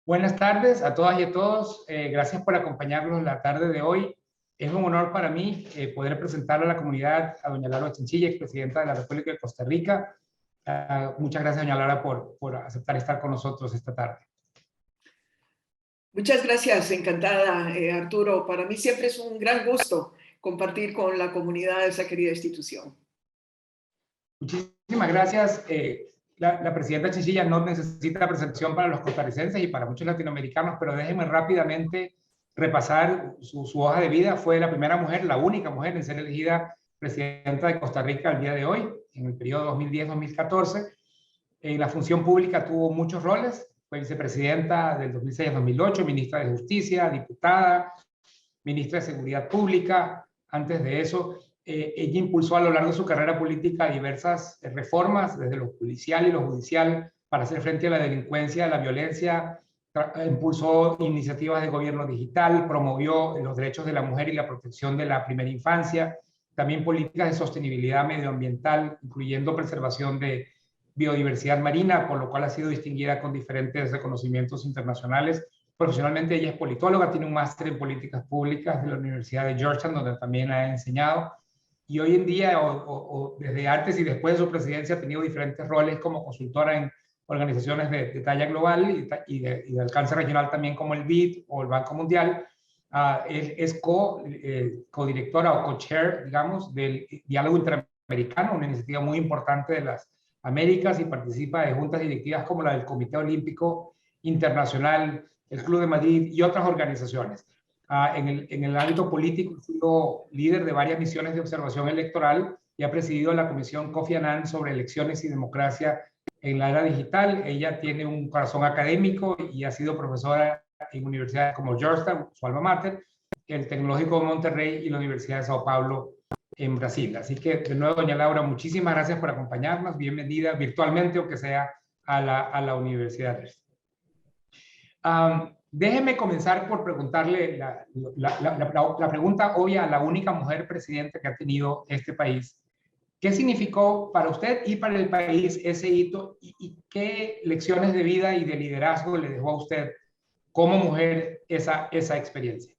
Buenas tardes a todas y a todos. Gracias por acompañarnos la tarde de hoy. Es un honor para mí poder presentar a la comunidad a doña Laura Chinchilla, expresidenta de la República de Costa Rica. Muchas gracias, doña Laura, por aceptar estar con nosotros esta tarde. Muchas gracias, encantada, Arturo. Para mí siempre es un gran gusto compartir con la comunidad de esa querida institución. Muchísimas gracias. La presidenta Chinchilla no necesita presentación para los costarricenses y para muchos latinoamericanos, pero déjenme rápidamente repasar su hoja de vida. Fue la primera mujer, la única mujer en ser elegida presidenta de Costa Rica al día de hoy, en el periodo 2010-2014. En la función pública tuvo muchos roles. Fue vicepresidenta del 2006 a 2008, ministra de Justicia, diputada, ministra de Seguridad Pública. Antes de eso, ella impulsó a lo largo de su carrera política diversas reformas, desde lo policial y lo judicial, para hacer frente a la delincuencia, a la violencia. Impulsó iniciativas de gobierno digital, promovió los derechos de la mujer y la protección de la primera infancia, también políticas de sostenibilidad medioambiental, incluyendo preservación de biodiversidad marina, por lo cual ha sido distinguida con diferentes reconocimientos internacionales. Profesionalmente ella es politóloga, tiene un máster en políticas públicas de la Universidad de Georgetown, donde también ha enseñado. Y hoy en día, desde antes y después de su presidencia, ha tenido diferentes roles como consultora en organizaciones de talla global y de alcance regional también, como el BID o el Banco Mundial. Es co-directora o co-chair, digamos, del Diálogo Interamericano, una iniciativa muy importante de las Américas, y participa de juntas directivas como la del Comité Olímpico Internacional, el Club de Madrid y otras organizaciones. En el ámbito político, ha sido líder de varias misiones de observación electoral y ha presidido la Comisión Kofi Annan sobre elecciones y democracia en la era digital. Ella tiene un corazón académico y ha sido profesora en universidades como Georgetown, su alma mater, el Tecnológico de Monterrey y la Universidad de Sao Paulo en Brasil. Así que, de nuevo, doña Laura, muchísimas gracias por acompañarnos. Bienvenida virtualmente, aunque sea a la universidad. Déjeme comenzar por preguntarle la pregunta obvia a la única mujer presidenta que ha tenido este país. ¿Qué significó para usted y para el país ese hito y qué lecciones de vida y de liderazgo le dejó a usted como mujer esa experiencia?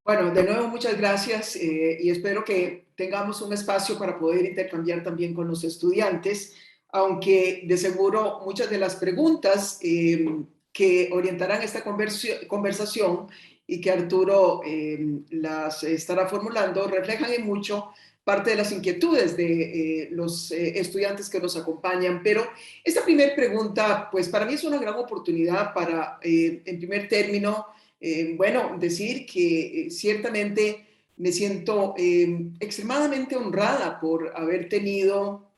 Bueno, de nuevo muchas gracias y espero que tengamos un espacio para poder intercambiar también con los estudiantes, aunque de seguro muchas de las preguntas que orientarán esta conversación y que Arturo las estará formulando reflejan en mucho parte de las inquietudes de los estudiantes que nos acompañan. Pero esta primera pregunta, pues para mí es una gran oportunidad para, en primer término, bueno, decir que ciertamente me siento extremadamente honrada por haber tenido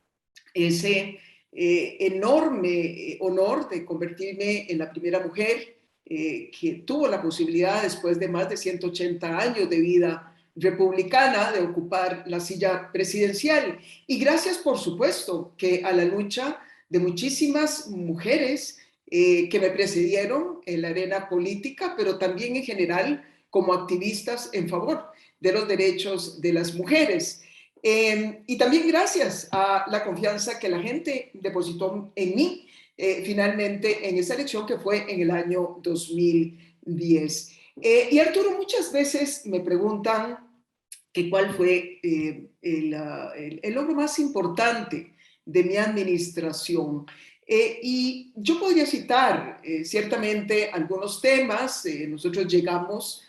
ese enorme honor de convertirme en la primera mujer que tuvo la posibilidad, después de más de 180 años de vida republicana, de ocupar la silla presidencial. Y gracias, por supuesto, que a la lucha de muchísimas mujeres que me precedieron en la arena política, pero también en general como activistas en favor de los derechos de las mujeres. Y también gracias a la confianza que la gente depositó en mí finalmente en esa elección que fue en el año 2010. Y Arturo, muchas veces me preguntan que cuál fue el logro más importante de mi administración. Y yo podría citar ciertamente algunos temas. Nosotros llegamos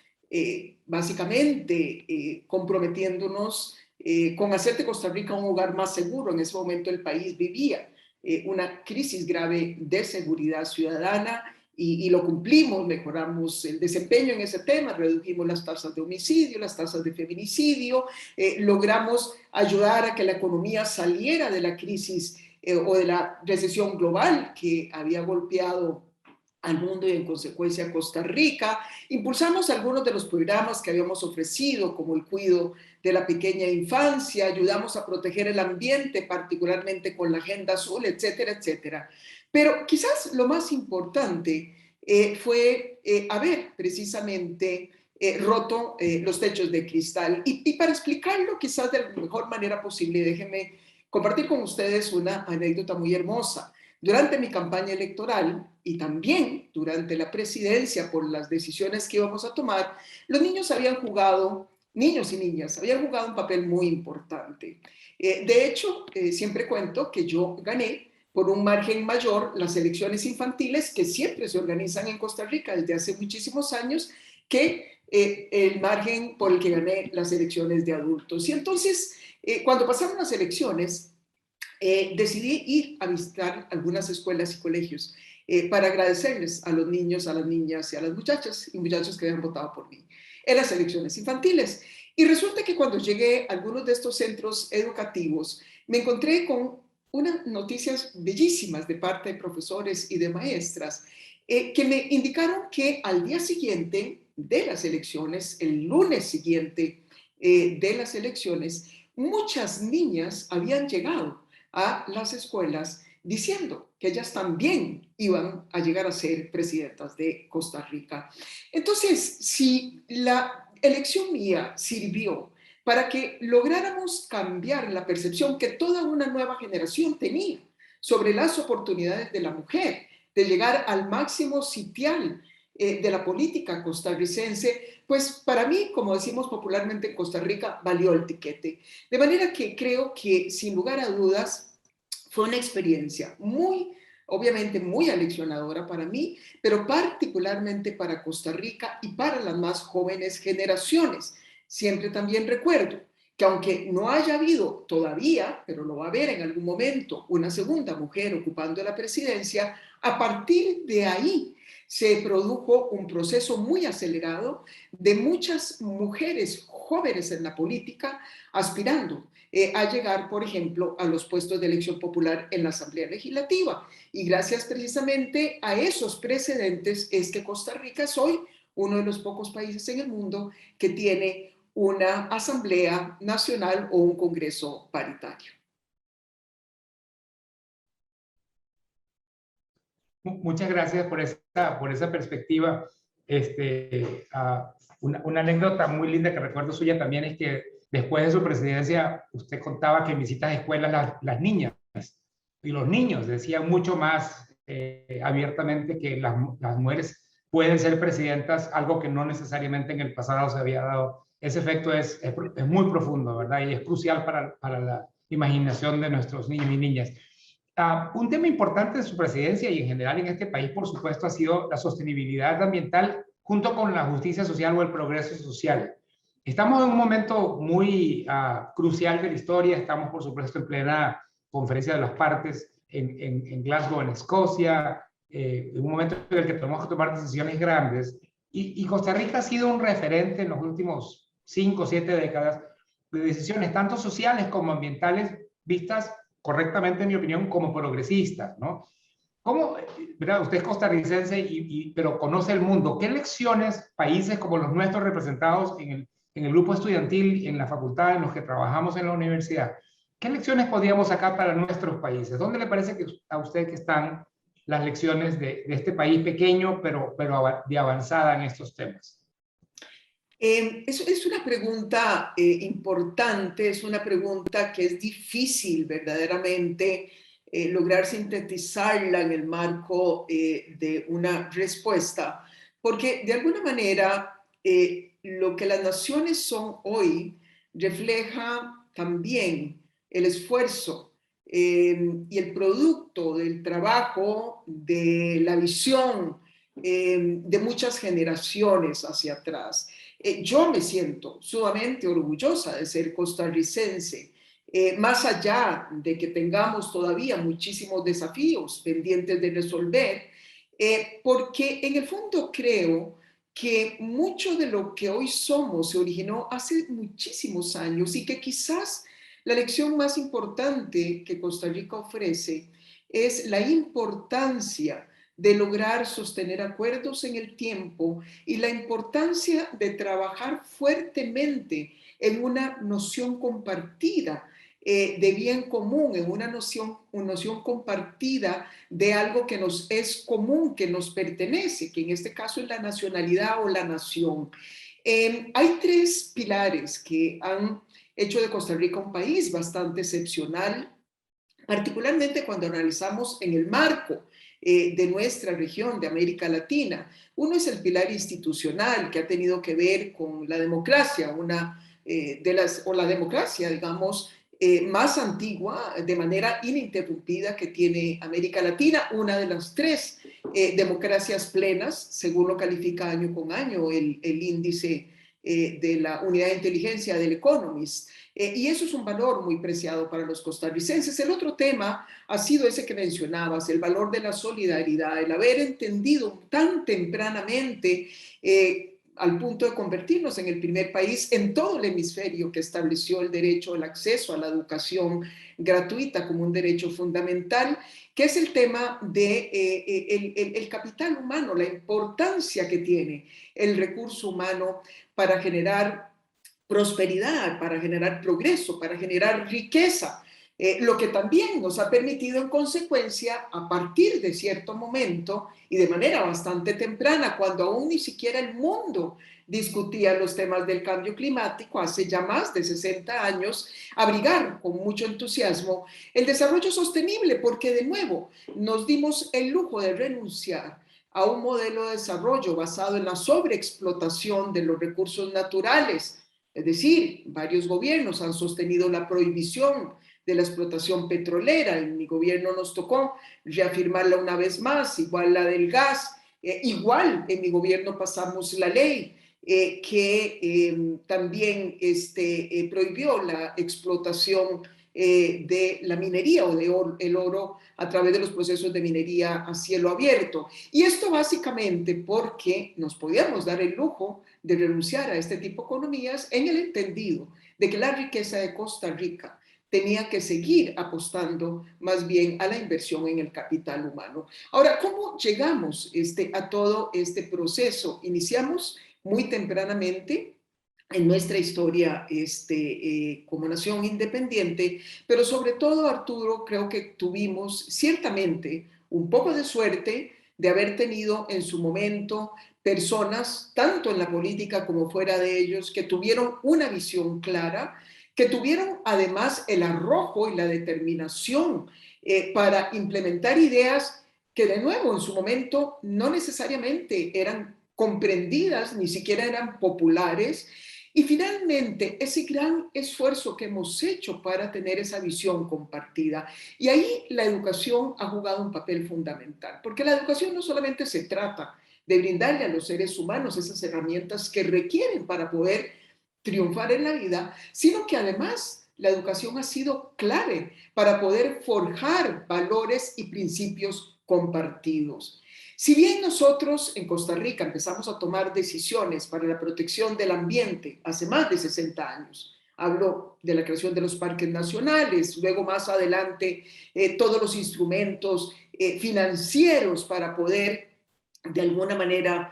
básicamente comprometiéndonos con hacer de Costa Rica un lugar más seguro. En ese momento el país vivía una crisis grave de seguridad ciudadana y lo cumplimos, mejoramos el desempeño en ese tema, redujimos las tasas de homicidio, las tasas de feminicidio, logramos ayudar a que la economía saliera de la crisis o de la recesión global que había golpeado al mundo y en consecuencia a Costa Rica. Impulsamos algunos de los programas que habíamos ofrecido, como el cuidado de la pequeña infancia, ayudamos a proteger el ambiente, particularmente con la Agenda Azul, etcétera, etcétera. Pero quizás lo más importante fue haber precisamente roto los techos de cristal. Y para explicarlo quizás de la mejor manera posible, déjenme compartir con ustedes una anécdota muy hermosa. Durante mi campaña electoral y también durante la presidencia por las decisiones que íbamos a tomar, los niños habían jugado, niños y niñas, habían jugado un papel muy importante. De hecho, siempre cuento que yo gané por un margen mayor las elecciones infantiles que siempre se organizan en Costa Rica desde hace muchísimos años que el margen por el que gané las elecciones de adultos. Y entonces, cuando pasaron las elecciones, decidí ir a visitar algunas escuelas y colegios para agradecerles a los niños, a las niñas y a las muchachas y muchachos que habían votado por mí en las elecciones infantiles. Y resulta que cuando llegué a algunos de estos centros educativos, me encontré con unas noticias bellísimas de parte de profesores y de maestras que me indicaron que al día siguiente de las elecciones, el lunes siguiente de las elecciones, muchas niñas habían llegado a las escuelas diciendo que ellas también iban a llegar a ser presidentas de Costa Rica. Entonces, si la elección mía sirvió para que lográramos cambiar la percepción que toda una nueva generación tenía sobre las oportunidades de la mujer, de llegar al máximo sitial de la política costarricense, pues para mí, como decimos popularmente en Costa Rica, valió el tiquete. De manera que creo que, sin lugar a dudas, fue una experiencia muy, obviamente muy aleccionadora para mí, pero particularmente para Costa Rica y para las más jóvenes generaciones. Siempre también recuerdo que aunque no haya habido todavía, pero lo va a haber en algún momento, una segunda mujer ocupando la presidencia, a partir de ahí se produjo un proceso muy acelerado de muchas mujeres jóvenes en la política aspirando a llegar, por ejemplo, a los puestos de elección popular en la Asamblea Legislativa. Y gracias precisamente a esos precedentes es que Costa Rica es hoy uno de los pocos países en el mundo que tiene una Asamblea Nacional o un Congreso paritario. Muchas gracias por esa perspectiva. Una anécdota muy linda que recuerdo suya también es que después de su presidencia usted contaba que en visitas a escuelas las niñas y los niños decían mucho más abiertamente que las mujeres pueden ser presidentas, algo que no necesariamente en el pasado se había dado. Ese efecto es muy profundo, ¿verdad? Y es crucial para la imaginación de nuestros niños y niñas. Un tema importante de su presidencia y en general en este país, por supuesto, ha sido la sostenibilidad ambiental junto con la justicia social o el progreso social. Estamos en un momento muy crucial de la historia. Estamos, por supuesto, en plena conferencia de las partes en Glasgow, en Escocia, en un momento en el que tenemos que tomar decisiones grandes. Y Costa Rica ha sido un referente en los últimos 5 o 7 décadas de decisiones tanto sociales como ambientales vistas correctamente, en mi opinión, como progresistas, ¿no? ¿Cómo, verdad? Usted es costarricense, pero conoce el mundo. ¿Qué lecciones países como los nuestros representados en el grupo estudiantil, en la facultad, en los que trabajamos en la universidad, qué lecciones podríamos sacar para nuestros países? ¿Dónde le parece que a usted que están las lecciones de este país pequeño, pero de avanzada en estos temas? Es una pregunta importante, es una pregunta que es difícil verdaderamente lograr sintetizarla en el marco de una respuesta, porque de alguna manera lo que las naciones son hoy refleja también el esfuerzo y el producto del trabajo, de la visión de muchas generaciones hacia atrás. Yo me siento sumamente orgullosa de ser costarricense, más allá de que tengamos todavía muchísimos desafíos pendientes de resolver, porque en el fondo creo que mucho de lo que hoy somos se originó hace muchísimos años y que quizás la lección más importante que Costa Rica ofrece es la importancia de lograr sostener acuerdos en el tiempo y la importancia de trabajar fuertemente en una noción compartida de bien común, en una noción compartida de algo que nos es común, que nos pertenece, que en este caso es la nacionalidad o la nación. Hay 3 pilares que han hecho de Costa Rica un país bastante excepcional particularmente cuando analizamos en el marco de nuestra región de América Latina. Uno es el pilar institucional, que ha tenido que ver con la democracia, o la democracia, digamos, más antigua, de manera ininterrumpida, que tiene América Latina, una de las tres democracias plenas, según lo califica año con año el índice de la unidad de inteligencia del Economist. Y eso es un valor muy preciado para los costarricenses. El otro tema ha sido ese que mencionabas, el valor de la solidaridad, el haber entendido tan tempranamente al punto de convertirnos en el primer país en todo el hemisferio que estableció el derecho al acceso a la educación gratuita como un derecho fundamental, que es el tema el capital humano, la importancia que tiene el recurso humano para generar prosperidad, para generar progreso, para generar riqueza, lo que también nos ha permitido en consecuencia, a partir de cierto momento y de manera bastante temprana, cuando aún ni siquiera el mundo discutía los temas del cambio climático, hace ya más de 60 años, abrigar con mucho entusiasmo el desarrollo sostenible, porque de nuevo nos dimos el lujo de renunciar a un modelo de desarrollo basado en la sobreexplotación de los recursos naturales. Es decir, varios gobiernos han sostenido la prohibición de la explotación petrolera. En mi gobierno nos tocó reafirmarla una vez más, igual la del gas, igual en mi gobierno pasamos la ley que también prohibió la explotación de la minería o el oro a través de los procesos de minería a cielo abierto. Y esto básicamente porque nos podíamos dar el lujo de renunciar a este tipo de economías en el entendido de que la riqueza de Costa Rica tenía que seguir apostando más bien a la inversión en el capital humano. Ahora, ¿cómo llegamos a todo este proceso? Iniciamos muy tempranamente en nuestra historia como nación independiente, pero sobre todo, Arturo, creo que tuvimos ciertamente un poco de suerte de haber tenido en su momento personas, tanto en la política como fuera de ellos, que tuvieron una visión clara, que tuvieron además el arrojo y la determinación para implementar ideas que de nuevo en su momento no necesariamente eran comprendidas, ni siquiera eran populares. Y finalmente, ese gran esfuerzo que hemos hecho para tener esa visión compartida. Y ahí la educación ha jugado un papel fundamental, porque la educación no solamente se trata de brindarle a los seres humanos esas herramientas que requieren para poder triunfar en la vida, sino que además la educación ha sido clave para poder forjar valores y principios compartidos. Si bien nosotros en Costa Rica empezamos a tomar decisiones para la protección del ambiente hace más de 60 años, hablo de la creación de los parques nacionales, luego más adelante todos los instrumentos financieros para poder de alguna manera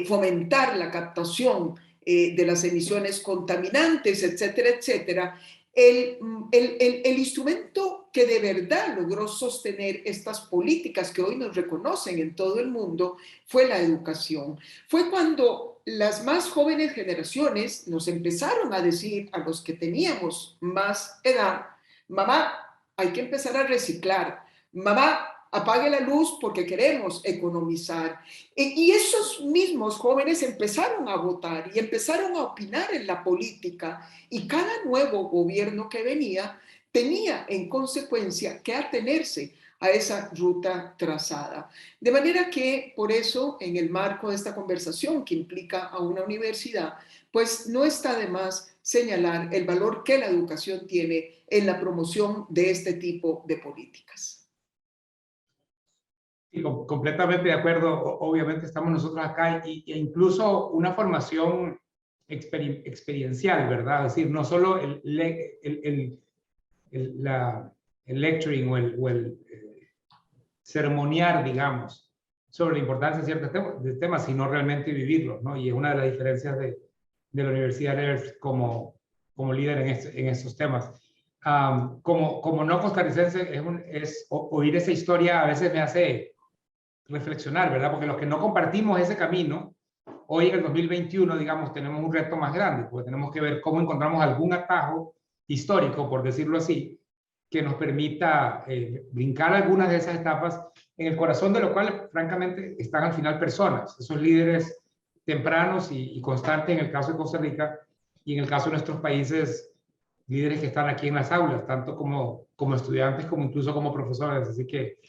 fomentar la captación de las emisiones contaminantes, etcétera, etcétera. El instrumento que de verdad logró sostener estas políticas que hoy nos reconocen en todo el mundo fue la educación. Fue cuando las más jóvenes generaciones nos empezaron a decir a los que teníamos más edad, mamá, hay que empezar a reciclar, mamá, apague la luz porque queremos economizar. Y esos mismos jóvenes empezaron a votar y empezaron a opinar en la política, y cada nuevo gobierno que venía tenía en consecuencia que atenerse a esa ruta trazada. De manera que por eso en el marco de esta conversación que implica a una universidad, pues no está de más señalar el valor que la educación tiene en la promoción de este tipo de políticas. Sí, completamente de acuerdo. Obviamente estamos nosotros acá e incluso una formación experiencial, ¿verdad? Es decir, no solo el lecturing o el ceremoniar, digamos, sobre la importancia de ciertos temas, sino realmente vivirlos, ¿no? Y es una de las diferencias de la Universidad de ERF como líder en estos temas. Como no costarricense, oír esa historia a veces me hace reflexionar, ¿verdad? Porque los que no compartimos ese camino, hoy en el 2021, digamos, tenemos un reto más grande, porque tenemos que ver cómo encontramos algún atajo histórico, por decirlo así, que nos permita brincar algunas de esas etapas, en el corazón de lo cual, francamente, están al final personas, esos líderes tempranos y constantes en el caso de Costa Rica, y en el caso de nuestros países, líderes que están aquí en las aulas, tanto como estudiantes como incluso como profesores. Así que,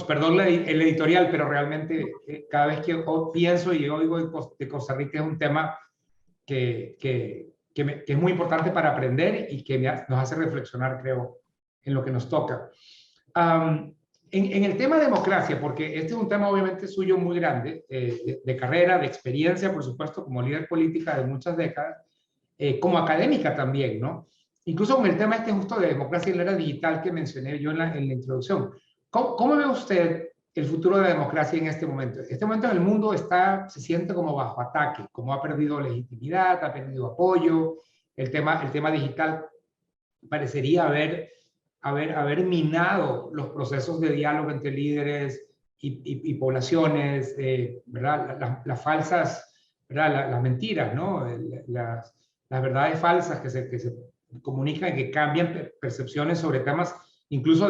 perdón el editorial, pero realmente cada vez que pienso y oigo de Costa Rica es un tema que es muy importante para aprender y que nos hace reflexionar, creo, en lo que nos toca. En el tema democracia, porque este es un tema obviamente suyo muy grande, de carrera, de experiencia, por supuesto, como líder política de muchas décadas, como académica también, ¿no? Incluso con el tema este justo de democracia en la era digital que mencioné yo en la introducción. ¿Cómo ve usted el futuro de la democracia en este momento? En este momento el mundo se siente como bajo ataque, como ha perdido legitimidad, ha perdido apoyo. El tema digital parecería haber minado los procesos de diálogo entre líderes y poblaciones, ¿verdad? Las falsas, ¿verdad? Las mentiras, ¿no? Las verdades falsas que se comunican, que cambian percepciones sobre temas incluso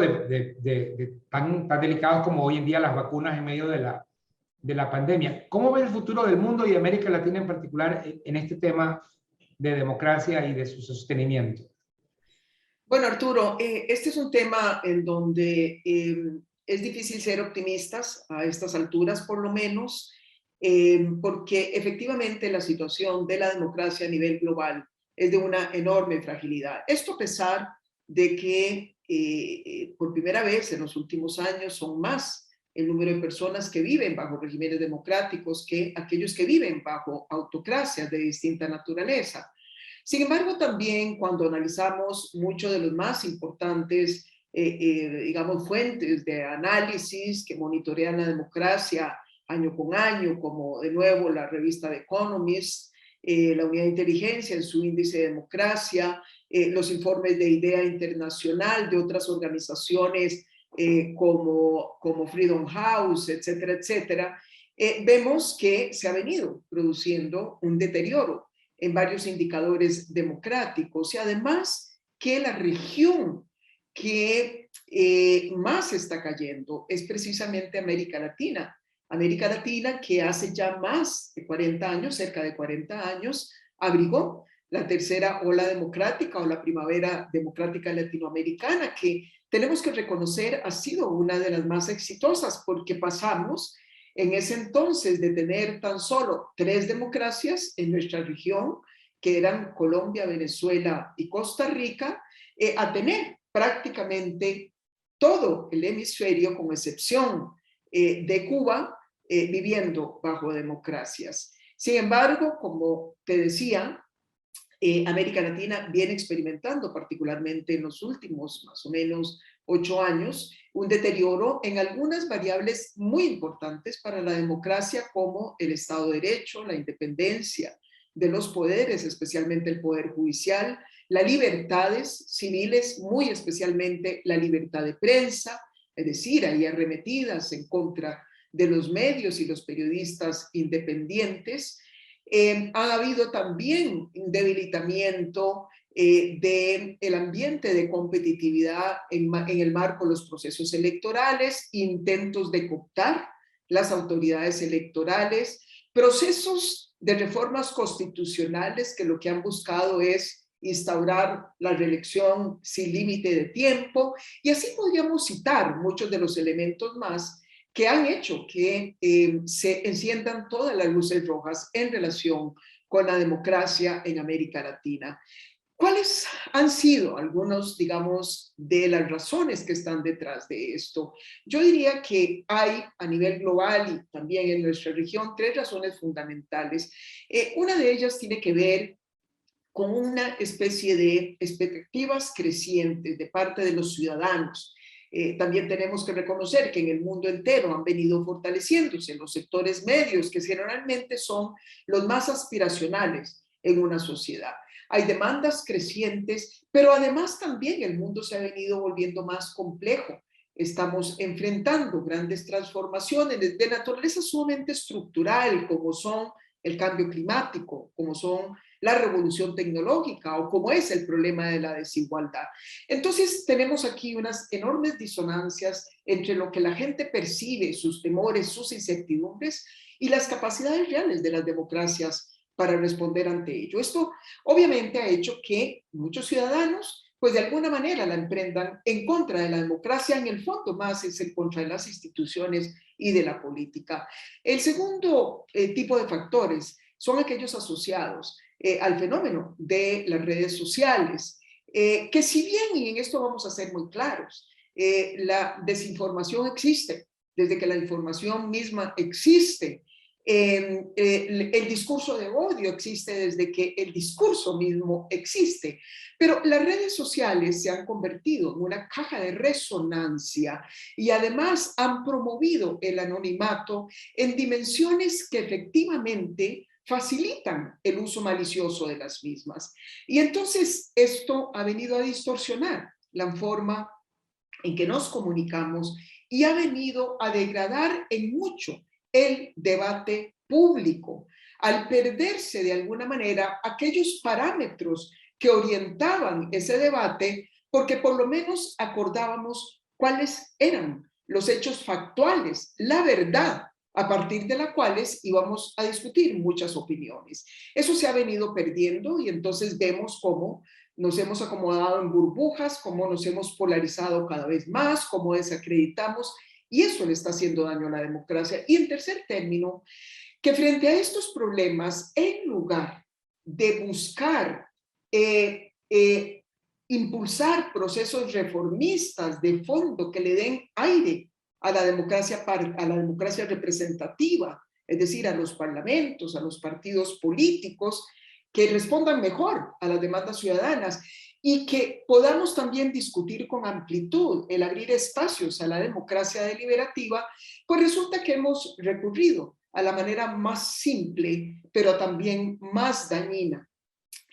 tan delicados como hoy en día las vacunas en medio de la pandemia. ¿Cómo ve el futuro del mundo y de América Latina en particular en este tema de democracia y de su sostenimiento? Bueno, Arturo, este es un tema en donde es difícil ser optimistas a estas alturas, por lo menos, porque efectivamente la situación de la democracia a nivel global es de una enorme fragilidad. Esto a pesar de que por primera vez en los últimos años son más el número de personas que viven bajo regímenes democráticos que aquellos que viven bajo autocracias de distinta naturaleza. Sin embargo, también cuando analizamos muchos de los más importantes, digamos, fuentes de análisis que monitorean la democracia año con año, como de nuevo la revista The Economist, la Unidad de Inteligencia en su índice de democracia, los informes de Idea Internacional de otras organizaciones como Freedom House, etcétera, etcétera, vemos que se ha venido produciendo un deterioro en varios indicadores democráticos y además que la región que más está cayendo es precisamente América Latina. América Latina que hace ya más de 40 años, cerca de 40 años, abrigó la tercera ola democrática o la primavera democrática latinoamericana, que tenemos que reconocer ha sido una de las más exitosas porque pasamos en ese entonces de tener tan solo 3 democracias en nuestra región, que eran Colombia, Venezuela y Costa Rica, a tener prácticamente todo el hemisferio, con excepción de Cuba, viviendo bajo democracias. Sin embargo, como te decía, América Latina viene experimentando, particularmente en los últimos más o menos 8 años, un deterioro en algunas variables muy importantes para la democracia, como el Estado de Derecho, la independencia de los poderes, especialmente el poder judicial, las libertades civiles, muy especialmente la libertad de prensa, es decir, hay arremetidas en contra de los medios y los periodistas independientes. Ha habido también un debilitamiento del ambiente de competitividad en el marco de los procesos electorales, intentos de cooptar las autoridades electorales, procesos de reformas constitucionales que lo que han buscado es instaurar la reelección sin límite de tiempo, y así podríamos citar muchos de los elementos más que han hecho que se enciendan todas las luces rojas en relación con la democracia en América Latina. ¿Cuáles han sido algunos, digamos, de las razones que están detrás de esto? Yo diría que hay a nivel global y también en nuestra región 3 razones fundamentales. Una de ellas tiene que ver con una especie de expectativas crecientes de parte de los ciudadanos. También tenemos que reconocer que en el mundo entero han venido fortaleciéndose los sectores medios, que generalmente son los más aspiracionales en una sociedad. Hay demandas crecientes, pero además también el mundo se ha venido volviendo más complejo. Estamos enfrentando grandes transformaciones de naturaleza sumamente estructural, como son el cambio climático, como son la revolución tecnológica o como es el problema de la desigualdad. Entonces tenemos aquí unas enormes disonancias entre lo que la gente percibe, sus temores, sus incertidumbres y las capacidades reales de las democracias para responder ante ello. Esto obviamente ha hecho que muchos ciudadanos pues de alguna manera la emprendan en contra de la democracia, en el fondo más es en contra de las instituciones y de la política. El segundo tipo de factores son aquellos asociados al fenómeno de las redes sociales, que si bien, y en esto vamos a ser muy claros, la desinformación existe, desde que la información misma existe, el discurso de odio existe desde que el discurso mismo existe, pero las redes sociales se han convertido en una caja de resonancia y además han promovido el anonimato en dimensiones que efectivamente facilitan el uso malicioso de las mismas. Y entonces esto ha venido a distorsionar la forma en que nos comunicamos y ha venido a degradar en mucho el debate público, al perderse de alguna manera aquellos parámetros que orientaban ese debate, porque por lo menos acordábamos cuáles eran los hechos factuales, la verdad, a partir de la cuales íbamos a discutir muchas opiniones. Eso se ha venido perdiendo y entonces vemos cómo nos hemos acomodado en burbujas, cómo nos hemos polarizado cada vez más, cómo desacreditamos, y eso le está haciendo daño a la democracia. Y en tercer término, que frente a estos problemas, en lugar de buscar impulsar procesos reformistas de fondo que le den aire a la democracia representativa, es decir, a los parlamentos, a los partidos políticos, que respondan mejor a las demandas ciudadanas y que podamos también discutir con amplitud el abrir espacios a la democracia deliberativa, pues resulta que hemos recurrido a la manera más simple, pero también más dañina,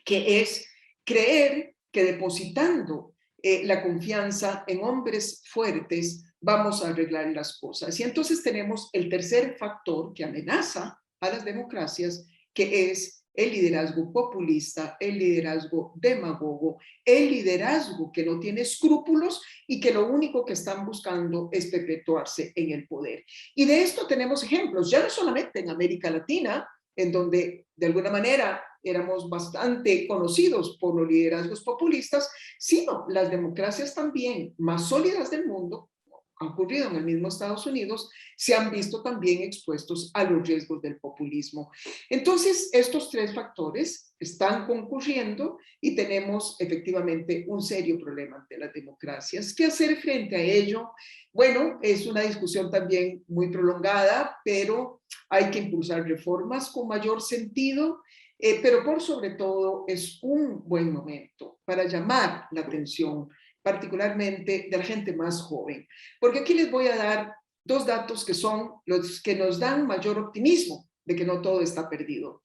que es creer que depositando la confianza en hombres fuertes vamos a arreglar las cosas. Y entonces tenemos el tercer factor que amenaza a las democracias, que es el liderazgo populista, el liderazgo demagogo, el liderazgo que no tiene escrúpulos y que lo único que están buscando es perpetuarse en el poder. Y de esto tenemos ejemplos, ya no solamente en América Latina, en donde de alguna manera éramos bastante conocidos por los liderazgos populistas, sino las democracias también más sólidas del mundo, ha ocurrido en el mismo Estados Unidos, se han visto también expuestos a los riesgos del populismo. Entonces, estos tres factores están concurriendo y tenemos efectivamente un serio problema ante las democracias. ¿Qué hacer frente a ello? Bueno, es una discusión también muy prolongada, pero hay que impulsar reformas con mayor sentido, pero por sobre todo es un buen momento para llamar la atención particularmente de la gente más joven. Porque aquí les voy a dar dos datos que son los que nos dan mayor optimismo de que no todo está perdido.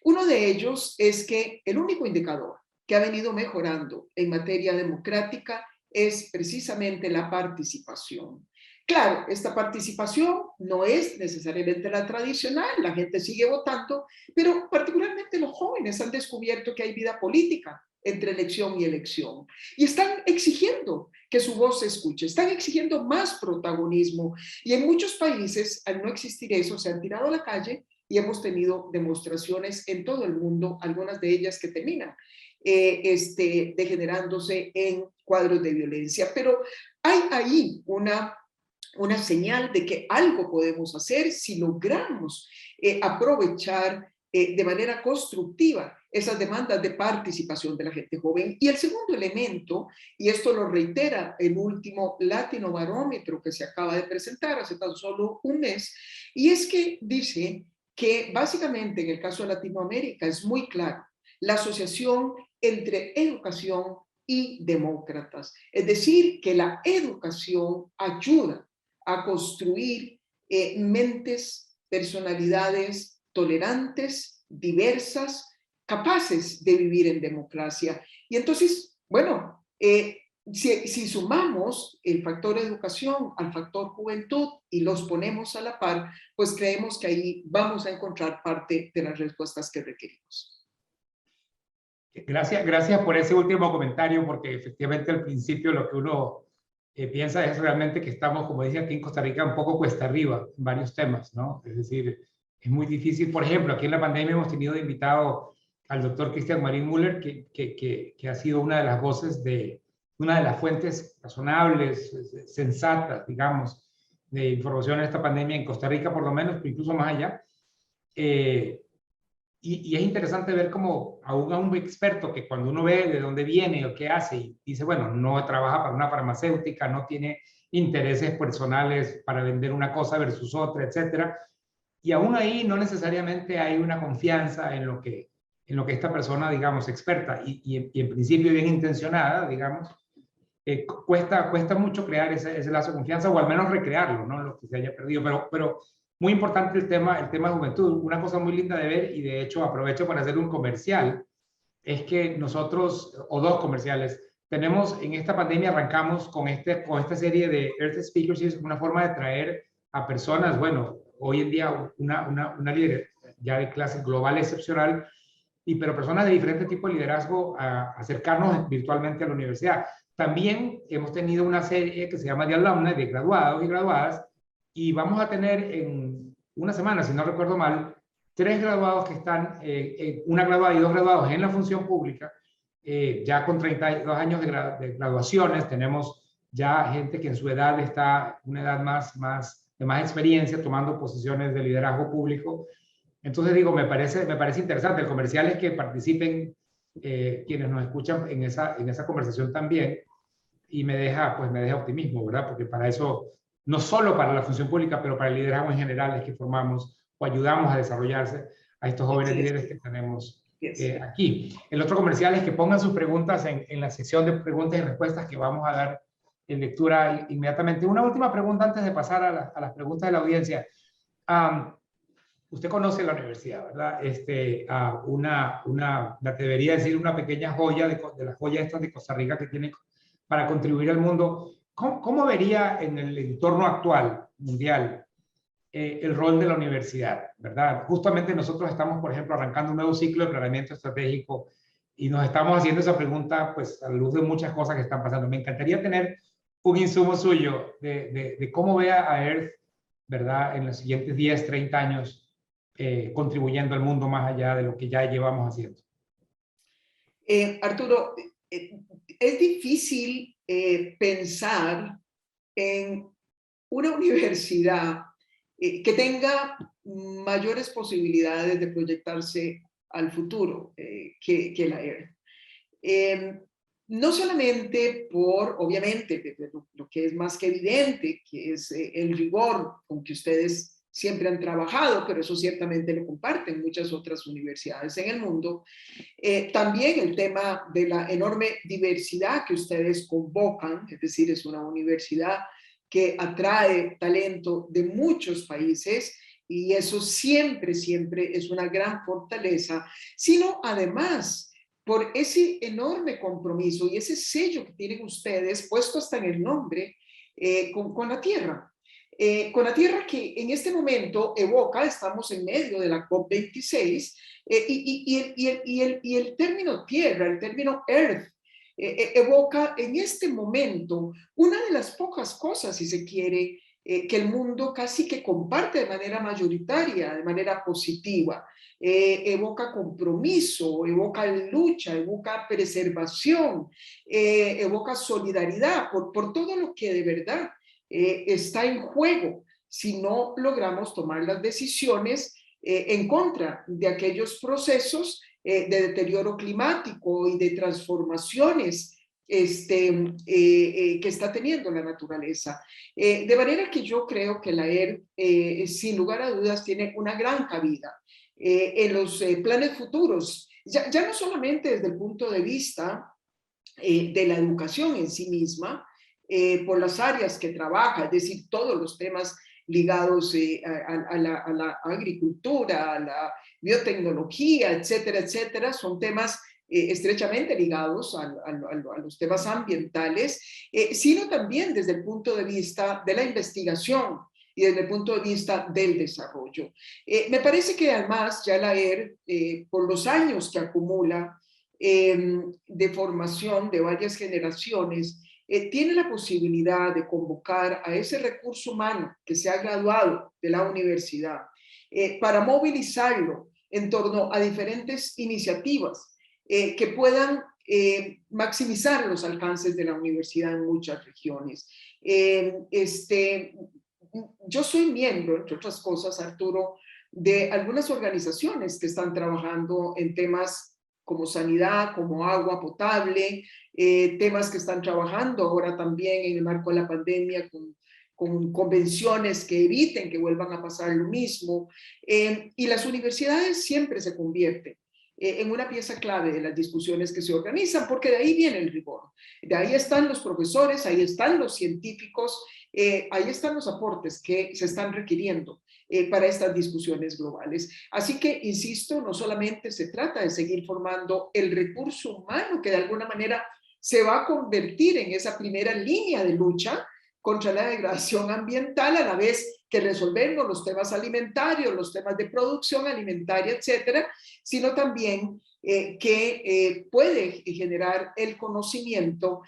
Uno de ellos es que el único indicador que ha venido mejorando en materia democrática es precisamente la participación. Claro, esta participación no es necesariamente la tradicional, la gente sigue votando, pero particularmente los jóvenes han descubierto que hay vida política entre elección y elección. Y están exigiendo que su voz se escuche, están exigiendo más protagonismo. Y en muchos países, al no existir eso, se han tirado a la calle y hemos tenido demostraciones en todo el mundo, algunas de ellas que terminan degenerándose en cuadros de violencia. Pero hay ahí una señal de que algo podemos hacer si logramos aprovechar de manera constructiva esas demandas de participación de la gente joven. Y el segundo elemento, y esto lo reitera el último Latinobarómetro que se acaba de presentar hace tan solo un mes, y es que dice que básicamente en el caso de Latinoamérica es muy claro la asociación entre educación y demócratas. Es decir, que la educación ayuda a construir mentes, personalidades tolerantes, diversas, capaces de vivir en democracia. Y entonces, bueno, si sumamos el factor educación al factor juventud y los ponemos a la par, pues creemos que ahí vamos a encontrar parte de las respuestas que requerimos. Gracias por ese último comentario, porque efectivamente al principio lo que uno piensa es realmente que estamos, como dice aquí en Costa Rica, un poco cuesta arriba en varios temas, ¿no? Es decir, es muy difícil. Por ejemplo, aquí en la pandemia hemos tenido de invitado al doctor Christian Marín Müller, que ha sido una de las voces de una de las fuentes razonables, sensatas, digamos, de información en esta pandemia en Costa Rica, por lo menos, pero incluso más allá. Y es interesante ver cómo aún a un experto que cuando uno ve de dónde viene o qué hace y dice, bueno, no trabaja para una farmacéutica, no tiene intereses personales para vender una cosa versus otra, etcétera. Y aún ahí no necesariamente hay una confianza en lo que esta persona, digamos, experta y en principio bien intencionada, digamos, cuesta mucho crear ese lazo de confianza o al menos recrearlo, ¿no? Lo que se haya perdido. Pero muy importante el tema de juventud. Una cosa muy linda de ver, y de hecho aprovecho para hacer un comercial, es que nosotros, o dos comerciales, tenemos en esta pandemia arrancamos con esta serie de Earth Speakers, y es una forma de traer a personas, bueno, hoy en día una líder ya de clase global excepcional, pero personas de diferentes tipos de liderazgo a acercarnos virtualmente a la universidad. También hemos tenido una serie que se llama de alumni, de graduados y graduadas, y vamos a tener en una semana, si no recuerdo mal, 3 graduados que están, una graduada y 2 graduados en la función pública, ya con 32 años de graduaciones. Tenemos ya gente que en su edad está, una edad de más experiencia, tomando posiciones de liderazgo público. Entonces digo, me parece interesante. El comercial es que participen quienes nos escuchan en esa conversación también, y pues me deja optimismo, ¿verdad? Porque para eso, no solo para la función pública, pero para el liderazgo en general es que formamos o ayudamos a desarrollarse a estos jóvenes líderes que tenemos aquí. El otro comercial es que pongan sus preguntas en la sección de preguntas y respuestas que vamos a dar en lectura inmediatamente. Una última pregunta antes de pasar a las preguntas de la audiencia. Usted conoce la universidad, ¿verdad? Me atrevería a decir una pequeña joya de las joyas estas de Costa Rica que tiene para contribuir al mundo. ¿Cómo vería en el entorno actual mundial el rol de la universidad, ¿verdad? Justamente nosotros estamos, por ejemplo, arrancando un nuevo ciclo de planeamiento estratégico y nos estamos haciendo esa pregunta, pues, a la luz de muchas cosas que están pasando. Me encantaría tener un insumo suyo de cómo vea a Earth, ¿verdad?, en los siguientes 10, 30 años, contribuyendo al mundo más allá de lo que ya llevamos haciendo. Arturo, es difícil pensar en una universidad que tenga mayores posibilidades de proyectarse al futuro que la ERTH. No solamente por, obviamente, lo que es más que evidente, que es el rigor con que ustedes siempre han trabajado, pero eso ciertamente lo comparten muchas otras universidades en el mundo. También el tema de la enorme diversidad que ustedes convocan, es decir, es una universidad que atrae talento de muchos países, y eso siempre es una gran fortaleza, sino además por ese enorme compromiso y ese sello que tienen ustedes, puesto hasta en el nombre, con la tierra. Con la tierra que en este momento evoca, estamos en medio de la COP26, y el término tierra, el término earth, evoca en este momento una de las pocas cosas, si se quiere, que el mundo casi que comparte de manera mayoritaria, de manera positiva. Evoca compromiso, evoca lucha, evoca preservación, evoca solidaridad por todo lo que de verdad está en juego si no logramos tomar las decisiones en contra de aquellos procesos de deterioro climático y de transformaciones que está teniendo la naturaleza. De manera que yo creo que la ERTH, sin lugar a dudas, tiene una gran cabida en los planes futuros, ya no solamente desde el punto de vista de la educación en sí misma, por las áreas que trabaja, es decir, todos los temas ligados a la agricultura, a la biotecnología, etcétera, etcétera, son temas estrechamente ligados a los temas ambientales, sino también desde el punto de vista de la investigación y desde el punto de vista del desarrollo. Me parece que además ya la ERTH, por los años que acumula, de formación de varias generaciones, tiene la posibilidad de convocar a ese recurso humano que se ha graduado de la universidad para movilizarlo en torno a diferentes iniciativas que puedan maximizar los alcances de la universidad en muchas regiones. Yo soy miembro, entre otras cosas, Arturo, de algunas organizaciones que están trabajando en temas como sanidad, como agua potable, temas que están trabajando ahora también en el marco de la pandemia con convenciones que eviten que vuelvan a pasar lo mismo. Y las universidades siempre se convierten en una pieza clave de las discusiones que se organizan, porque de ahí viene el rigor. De ahí están los profesores, ahí están los científicos, ahí están los aportes que se están requiriendo para estas discusiones globales. Así que, insisto, no solamente se trata de seguir formando el recurso humano que de alguna manera se va a convertir en esa primera línea de lucha contra la degradación ambiental, a la vez que resolvemos los temas alimentarios, los temas de producción alimentaria, etcétera, sino también que puede generar el conocimiento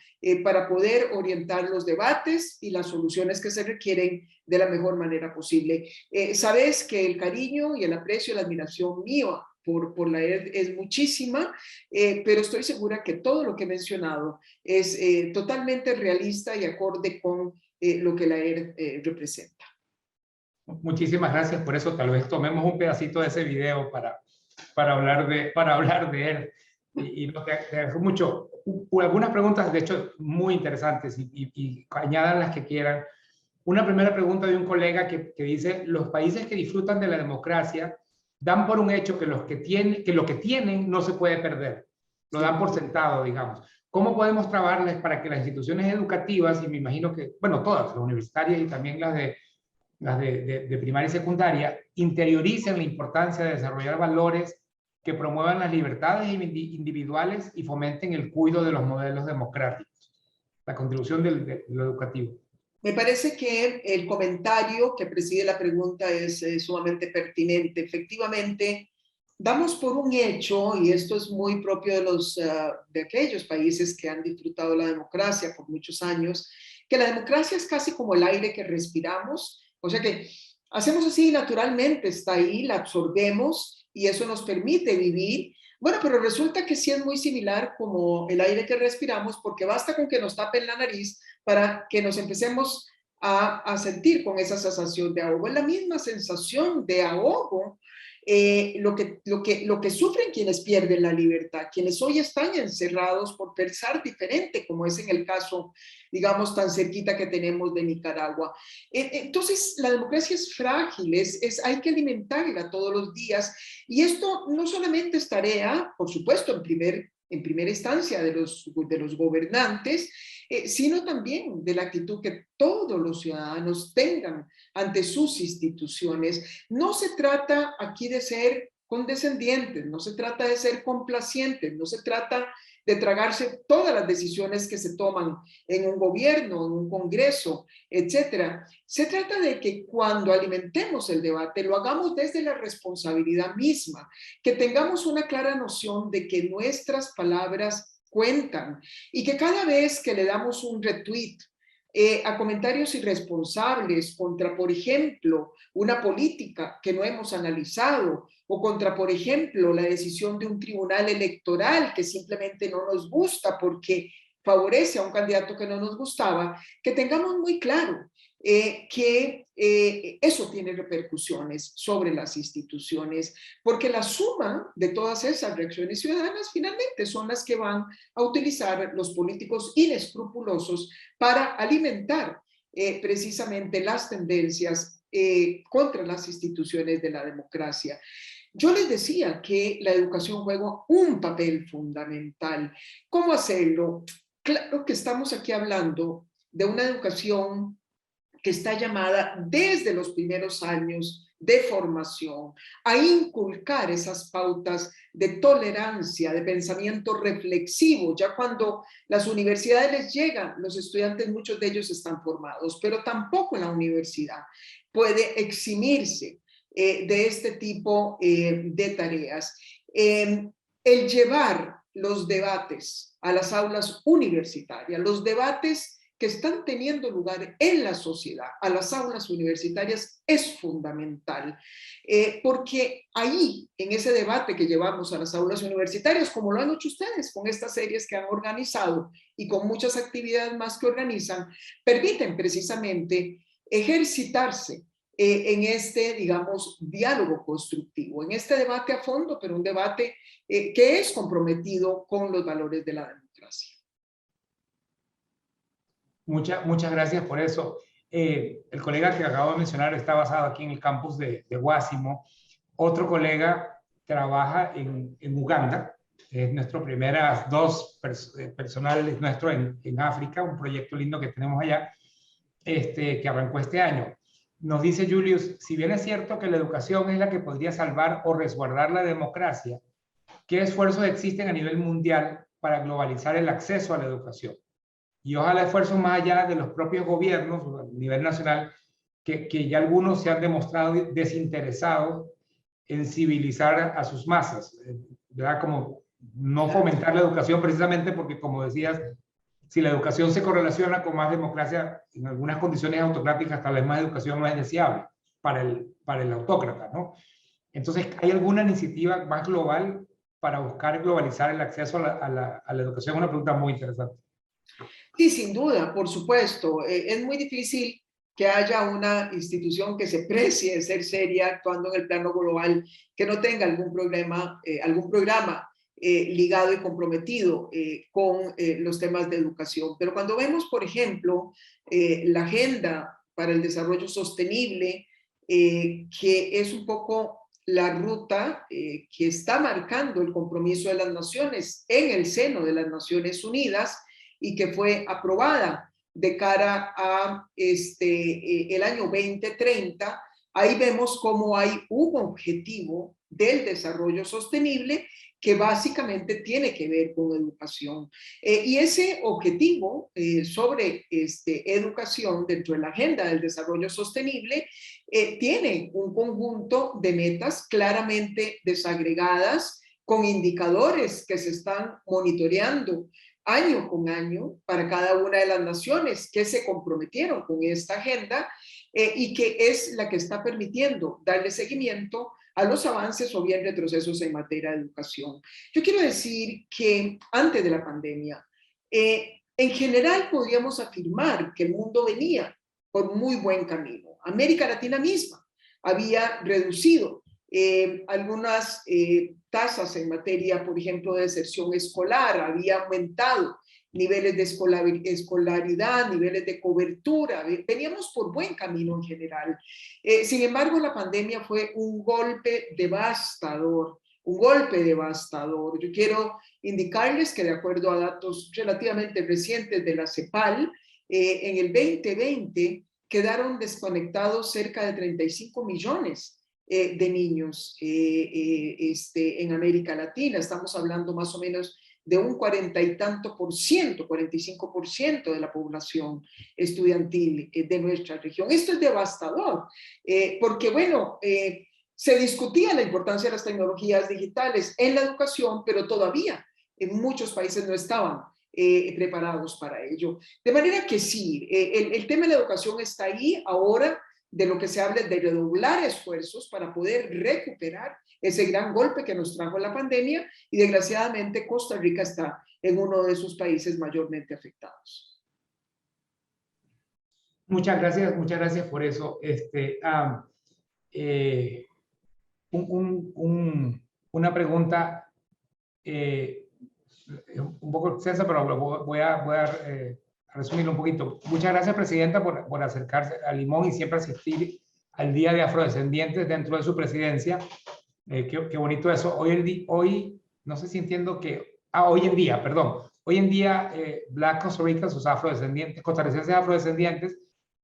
para poder orientar los debates y las soluciones que se requieren de la mejor manera posible. Sabes que el cariño y el aprecio y la admiración mío por la ERD es muchísima, pero estoy segura que todo lo que he mencionado es totalmente realista y acorde con lo que la ERD representa. Muchísimas gracias por eso. Tal vez tomemos un pedacito de ese video para hablar de él. Y te agradezco mucho. Algunas preguntas, de hecho, muy interesantes y añadan las que quieran. Una primera pregunta de un colega que dice, los países que disfrutan de la democracia dan por un hecho que lo que tienen no se puede perder. Lo dan por sentado, digamos. ¿Cómo podemos trabajarles para que las instituciones educativas, y me imagino que, bueno, todas, las universitarias y también las de primaria y secundaria, interioricen la importancia de desarrollar valores que promuevan las libertades individuales y fomenten el cuidado de los modelos democráticos? La contribución de lo educativo. Me parece que el comentario que preside la pregunta es sumamente pertinente. Efectivamente, damos por un hecho, y esto es muy propio de aquellos países que han disfrutado la democracia por muchos años, que la democracia es casi como el aire que respiramos, o sea que hacemos así naturalmente, está ahí, la absorbemos y eso nos permite vivir. Bueno, pero resulta que sí es muy similar como el aire que respiramos, porque basta con que nos tapen la nariz para que nos empecemos a sentir con esa sensación de ahogo. Es la misma sensación de ahogo lo que sufren quienes pierden la libertad, quienes hoy están encerrados por pensar diferente, como es en el caso, digamos, tan cerquita que tenemos de Nicaragua. Entonces, la democracia es frágil, hay que alimentarla todos los días, y esto no solamente es tarea, por supuesto, en primera instancia de los gobernantes, sino también de la actitud que todos los ciudadanos tengan ante sus instituciones. No se trata aquí de ser condescendientes, no se trata de ser complacientes, no se trata de tragarse todas las decisiones que se toman en un gobierno, en un congreso, etcétera. Se trata de que cuando alimentemos el debate lo hagamos desde la responsabilidad misma, que tengamos una clara noción de que nuestras palabras cuentan y que cada vez que le damos un retweet a comentarios irresponsables contra, por ejemplo, una política que no hemos analizado o contra, por ejemplo, la decisión de un tribunal electoral que simplemente no nos gusta porque favorece a un candidato que no nos gustaba, que tengamos muy claro que eso tiene repercusiones sobre las instituciones, porque la suma de todas esas reacciones ciudadanas finalmente son las que van a utilizar los políticos inescrupulosos para alimentar precisamente las tendencias contra las instituciones de la democracia. Yo les decía que la educación juega un papel fundamental. ¿Cómo hacerlo? Claro que estamos aquí hablando de una educación que está llamada desde los primeros años de formación a inculcar esas pautas de tolerancia, de pensamiento reflexivo. Ya cuando las universidades les llegan, los estudiantes, muchos de ellos están formados, pero tampoco la universidad puede eximirse de este tipo de tareas. El llevar los debates a las aulas universitarias, los debates que están teniendo lugar en la sociedad, a las aulas universitarias, es fundamental. Porque ahí, en ese debate que llevamos a las aulas universitarias, como lo han hecho ustedes con estas series que han organizado y con muchas actividades más que organizan, permiten precisamente ejercitarse en este, digamos, diálogo constructivo, en este debate a fondo, pero un debate que es comprometido con los valores de la democracia. Muchas gracias por eso. El colega que acabo de mencionar está basado aquí en el campus de Guásimo. Otro colega trabaja en Uganda. Es nuestro primeras dos personales nuestro en África, un proyecto lindo que tenemos allá, que arrancó este año. Nos dice Julius, si bien es cierto que la educación es la que podría salvar o resguardar la democracia, ¿qué esfuerzos existen a nivel mundial para globalizar el acceso a la educación? Y ojalá esfuerzos más allá de los propios gobiernos a nivel nacional, que ya algunos se han demostrado desinteresados en civilizar a sus masas, ¿verdad? Como no fomentar la educación precisamente porque, como decías, si la educación se correlaciona con más democracia, en algunas condiciones autocráticas tal vez más educación no es deseable para el autócrata, ¿no? Entonces, ¿hay alguna iniciativa más global para buscar globalizar el acceso a la educación? Es una pregunta muy interesante. Sí, sin duda, por supuesto. Es muy difícil que haya una institución que se precie de ser seria actuando en el plano global, que no tenga algún programa ligado y comprometido con los temas de educación. Pero cuando vemos, por ejemplo, la Agenda para el Desarrollo Sostenible, que es un poco la ruta que está marcando el compromiso de las naciones en el seno de las Naciones Unidas, y que fue aprobada de cara a el año 2030, ahí vemos cómo hay un objetivo del desarrollo sostenible que básicamente tiene que ver con educación. Y ese objetivo sobre educación dentro de la Agenda del Desarrollo Sostenible tiene un conjunto de metas claramente desagregadas, con indicadores que se están monitoreando año con año para cada una de las naciones que se comprometieron con esta agenda y que es la que está permitiendo darle seguimiento a los avances o bien retrocesos en materia de educación. Yo quiero decir que antes de la pandemia, en general podríamos afirmar que el mundo venía por muy buen camino. América Latina misma había reducido algunas tasas en materia, por ejemplo, de deserción escolar, había aumentado niveles de escolaridad, niveles de cobertura, veníamos por buen camino en general. Sin embargo, la pandemia fue un golpe devastador, un golpe devastador. Yo quiero indicarles que de acuerdo a datos relativamente recientes de la CEPAL, en el 2020 quedaron desconectados cerca de 35 millones de niños en América Latina. Estamos hablando más o menos de un 40 y tanto por ciento, 45% de la población estudiantil de nuestra región. Esto es devastador, porque bueno, se discutía la importancia de las tecnologías digitales en la educación, pero todavía en muchos países no estaban preparados para ello. De manera que sí, el tema de la educación está ahí ahora. De lo que se habla es de redoblar esfuerzos para poder recuperar ese gran golpe que nos trajo la pandemia y desgraciadamente Costa Rica está en uno de esos países mayormente afectados. Muchas gracias por eso. Una pregunta un poco extensa, pero voy a resumirlo un poquito. Muchas gracias, Presidenta, por acercarse a Limón y siempre asistir al Día de Afrodescendientes dentro de su presidencia. Qué bonito eso. Hoy, no sé si entiendo que... hoy en día, perdón. Hoy en día, Black Costa Rica, sus afrodescendientes, costarricenses afrodescendientes,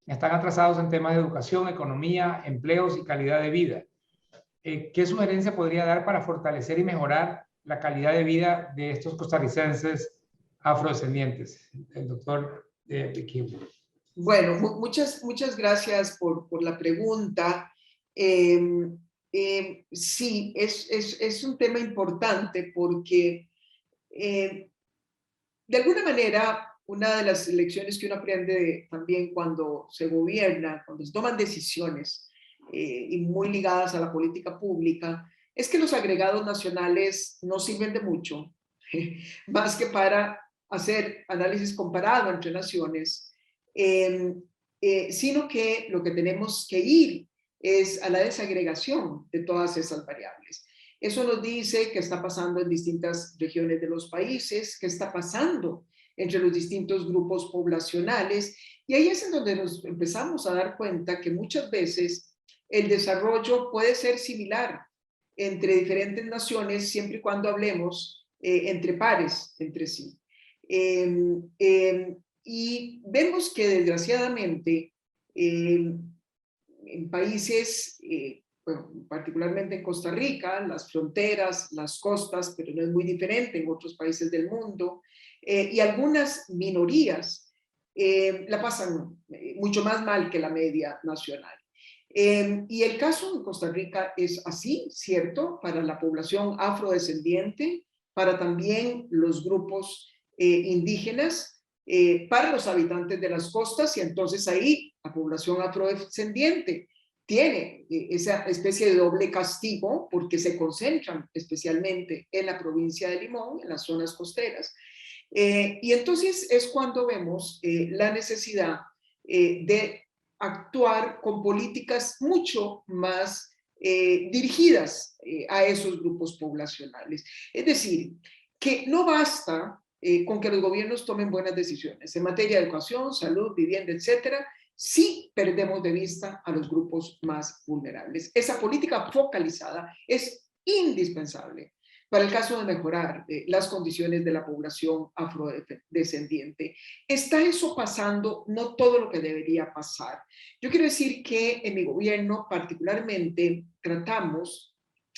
están atrasados en temas de educación, economía, empleos y calidad de vida. ¿Qué sugerencia podría dar para fortalecer y mejorar la calidad de vida de estos costarricenses afrodescendientes? El doctor Biquim. Bueno, muchas gracias por la pregunta. Sí, es un tema importante porque De alguna manera, una de las lecciones que uno aprende también cuando se gobierna, cuando se toman decisiones y muy ligadas a la política pública, es que los agregados nacionales no sirven de mucho, más que para hacer análisis comparado entre naciones, sino que lo que tenemos que ir es a la desagregación de todas esas variables. Eso nos dice qué está pasando en distintas regiones de los países, qué está pasando entre los distintos grupos poblacionales, y ahí es en donde nos empezamos a dar cuenta que muchas veces el desarrollo puede ser similar entre diferentes naciones siempre y cuando hablemos entre pares entre sí. Y vemos que desgraciadamente en países, bueno, particularmente en Costa Rica, las fronteras, las costas, pero no es muy diferente en otros países del mundo, y algunas minorías la pasan mucho más mal que la media nacional. Y el caso en Costa Rica es así, ¿cierto? Para la población afrodescendiente, para también los grupos indígenas, para los habitantes de las costas, y entonces ahí la población afrodescendiente tiene esa especie de doble castigo porque se concentran especialmente en la provincia de Limón, en las zonas costeras. Y entonces es cuando vemos la necesidad de actuar con políticas mucho más dirigidas a esos grupos poblacionales. Es decir, que no basta con que los gobiernos tomen buenas decisiones en materia de educación, salud, vivienda, etcétera, si perdemos de vista a los grupos más vulnerables. Esa política focalizada es indispensable para el caso de mejorar las condiciones de la población afrodescendiente. ¿Está eso pasando? No todo lo que debería pasar. Yo quiero decir que en mi gobierno particularmente tratamos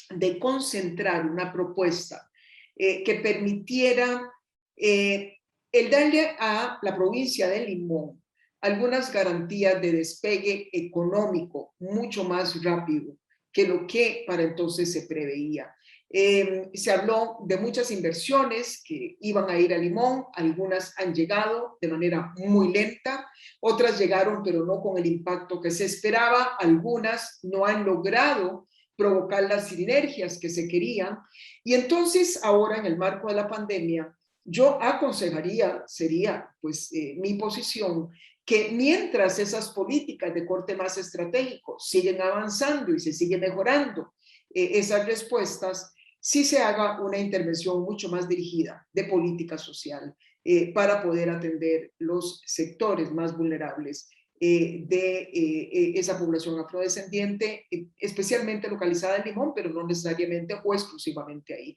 de concentrar una propuesta que permitiera el darle a la provincia de Limón algunas garantías de despegue económico mucho más rápido que lo que para entonces se preveía. Se habló de muchas inversiones que iban a ir a Limón, algunas han llegado de manera muy lenta, otras llegaron pero no con el impacto que se esperaba, algunas no han logrado provocar las sinergias que se querían, y entonces ahora en el marco de la pandemia yo aconsejaría, sería pues mi posición, que mientras esas políticas de corte más estratégico siguen avanzando y se siguen mejorando esas respuestas, sí se haga una intervención mucho más dirigida de política social para poder atender los sectores más vulnerables de esa población afrodescendiente, especialmente localizada en Limón, pero no necesariamente o exclusivamente ahí.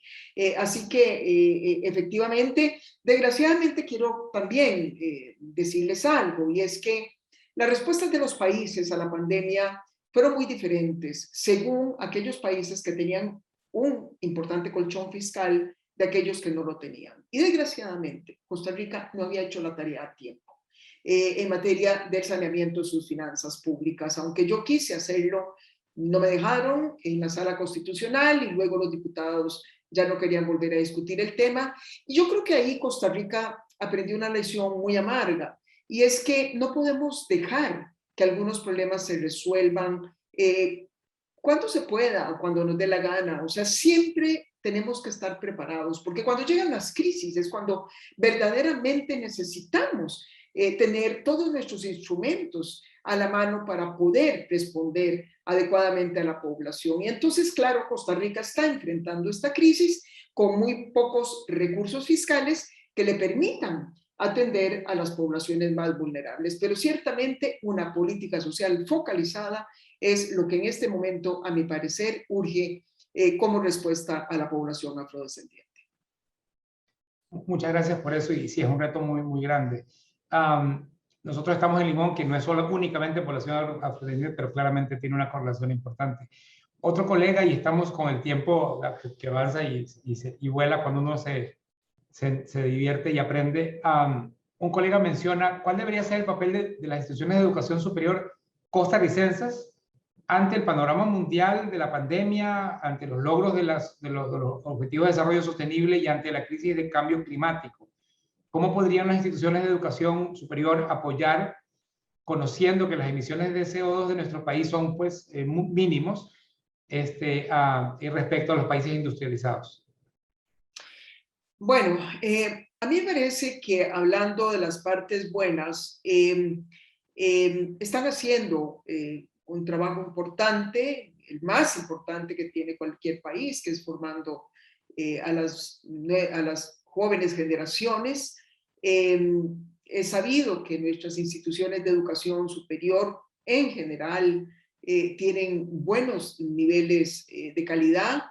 Así que efectivamente, desgraciadamente quiero también decirles algo, y es que las respuestas de los países a la pandemia fueron muy diferentes según aquellos países que tenían un importante colchón fiscal de aquellos que no lo tenían. Y desgraciadamente, Costa Rica no había hecho la tarea a tiempo en materia del saneamiento de sus finanzas públicas. Aunque yo quise hacerlo, no me dejaron en la sala constitucional y luego los diputados ya no querían volver a discutir el tema. Y yo creo que ahí Costa Rica aprendió una lección muy amarga, y es que no podemos dejar que algunos problemas se resuelvan cuando se pueda o cuando nos dé la gana. O sea, siempre tenemos que estar preparados, porque cuando llegan las crisis es cuando verdaderamente necesitamos tener todos nuestros instrumentos a la mano para poder responder adecuadamente a la población. Y entonces, claro, Costa Rica está enfrentando esta crisis con muy pocos recursos fiscales que le permitan atender a las poblaciones más vulnerables. Pero ciertamente una política social focalizada es lo que en este momento, a mi parecer, urge como respuesta a la población afrodescendiente. Muchas gracias por eso, y sí, es un reto muy, muy grande. Nosotros estamos en Limón, que no es solo únicamente población afrodescendiente, pero claramente tiene una correlación importante. Otro colega, y estamos con el tiempo que avanza y vuela cuando uno se divierte y aprende, un colega menciona cuál debería ser el papel de las instituciones de educación superior costarricenses ante el panorama mundial de la pandemia, ante los logros de los Objetivos de Desarrollo Sostenible y ante la crisis de cambio climático? ¿Cómo podrían las instituciones de educación superior apoyar, conociendo que las emisiones de CO2 de nuestro país son pues mínimos respecto a los países industrializados? Bueno, a mí me parece que hablando de las partes buenas, están haciendo un trabajo importante, el más importante que tiene cualquier país, que es formando a las jóvenes generaciones. He sabido que nuestras instituciones de educación superior en general tienen buenos niveles de calidad.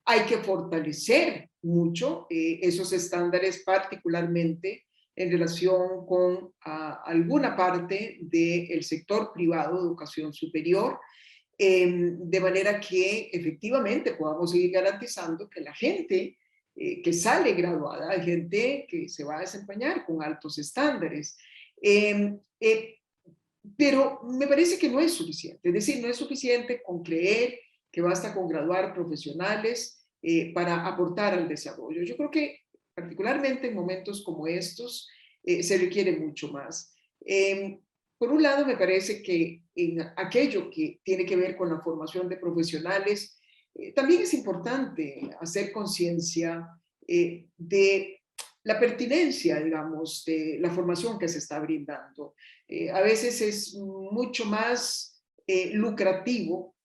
Hay que fortalecer mucho esos estándares, particularmente en relación con alguna parte del sector privado de educación superior, de manera que efectivamente podamos seguir garantizando que la gente que sale graduada, hay gente que se va a desempeñar con altos estándares. Pero me parece que no es suficiente, es decir, no es suficiente con creer que basta con graduar profesionales para aportar al desarrollo. Yo creo que particularmente en momentos como estos se requiere mucho más. Por un lado, me parece que en aquello que tiene que ver con la formación de profesionales, también es importante hacer conciencia de la pertinencia, digamos, de la formación que se está brindando. A veces es mucho más lucrativo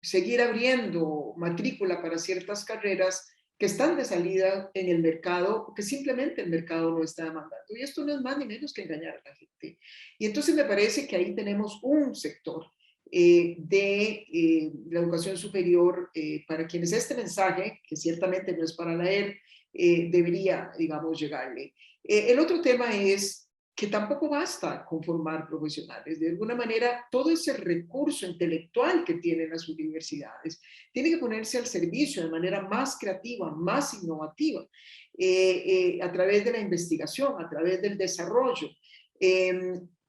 seguir abriendo matrícula para ciertas carreras que están de salida en el mercado, porque simplemente el mercado no está demandando. Y esto no es más ni menos que engañar a la gente. Y entonces me parece que ahí tenemos un sector de la educación superior para quienes este mensaje, que ciertamente no es para leer, debería, digamos, llegarle. El otro tema es que tampoco basta con formar profesionales. De alguna manera, todo ese recurso intelectual que tienen las universidades tiene que ponerse al servicio de manera más creativa, más innovativa, a través de la investigación, a través del desarrollo.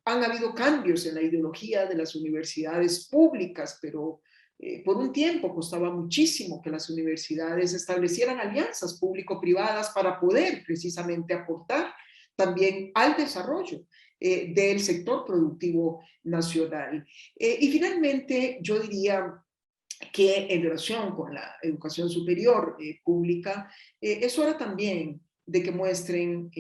Han habido cambios en la ideología de las universidades públicas, pero por un tiempo costaba muchísimo que las universidades establecieran alianzas público-privadas para poder precisamente aportar también al desarrollo del sector productivo nacional. Y finalmente, yo diría que en relación con la educación superior pública, es hora también de que muestren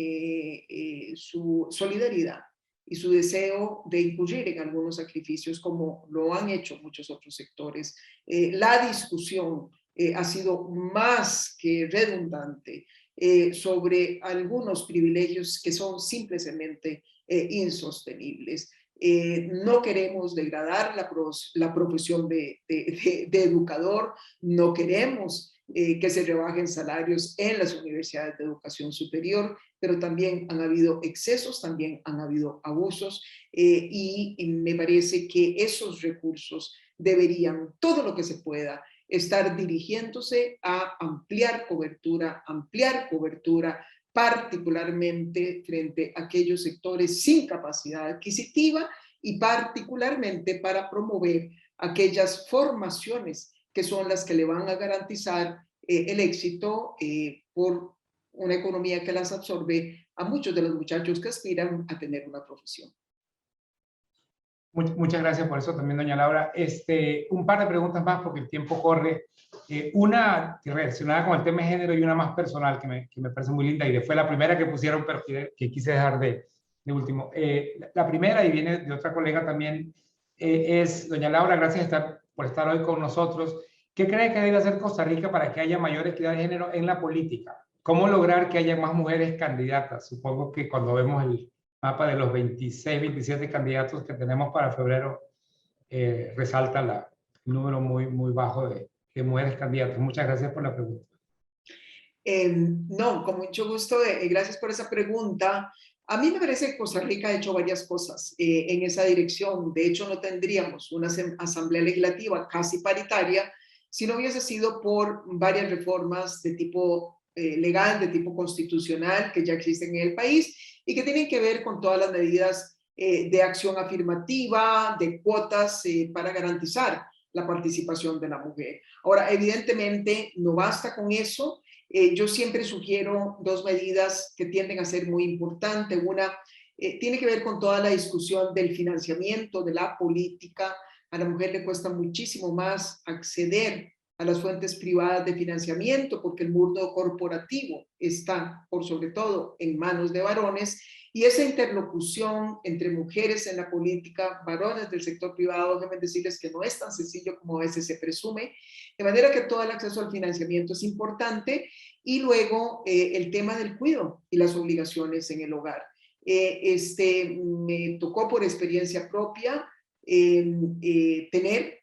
su solidaridad y su deseo de incurrir en algunos sacrificios como lo han hecho muchos otros sectores. La discusión ha sido más que redundante sobre algunos privilegios que son simplemente insostenibles. No queremos degradar la profesión de educador, no queremos que se rebajen salarios en las universidades de educación superior, pero también han habido excesos, también han habido abusos y me parece que esos recursos deberían, todo lo que se pueda, estar dirigiéndose a ampliar cobertura, particularmente frente a aquellos sectores sin capacidad adquisitiva y particularmente para promover aquellas formaciones que son las que le van a garantizar el éxito por una economía que las absorbe a muchos de los muchachos que aspiran a tener una profesión. Muchas gracias por eso también, doña Laura. Un par de preguntas más porque el tiempo corre. Una relacionada con el tema de género y una más personal que me parece muy linda y fue la primera que pusieron, pero que quise dejar de último. La primera, y viene de otra colega también, es, doña Laura, gracias por estar hoy con nosotros. ¿Qué cree que debe hacer Costa Rica para que haya mayor equidad de género en la política? ¿Cómo lograr que haya más mujeres candidatas? Supongo que cuando vemos el mapa de los 26, 27 candidatos que tenemos para febrero, resalta el número muy bajo de mujeres candidatas. Muchas gracias por la pregunta. No, con mucho gusto. Gracias por esa pregunta. A mí me parece que Costa Rica ha hecho varias cosas en esa dirección. De hecho, no tendríamos una asamblea legislativa casi paritaria si no hubiese sido por varias reformas de tipo legal, de tipo constitucional, que ya existen en el país y que tienen que ver con todas las medidas de acción afirmativa, de cuotas para garantizar la participación de la mujer. Ahora, evidentemente, no basta con eso. Yo siempre sugiero dos medidas que tienden a ser muy importantes. Una tiene que ver con toda la discusión del financiamiento, de la política. A la mujer le cuesta muchísimo más acceder a las fuentes privadas de financiamiento porque el mundo corporativo está, por sobre todo, en manos de varones, y esa interlocución entre mujeres en la política, varones del sector privado, déjenme decirles que no es tan sencillo como a veces se presume, de manera que todo el acceso al financiamiento es importante, y luego el tema del cuidado y las obligaciones en el hogar. Me tocó por experiencia propia tener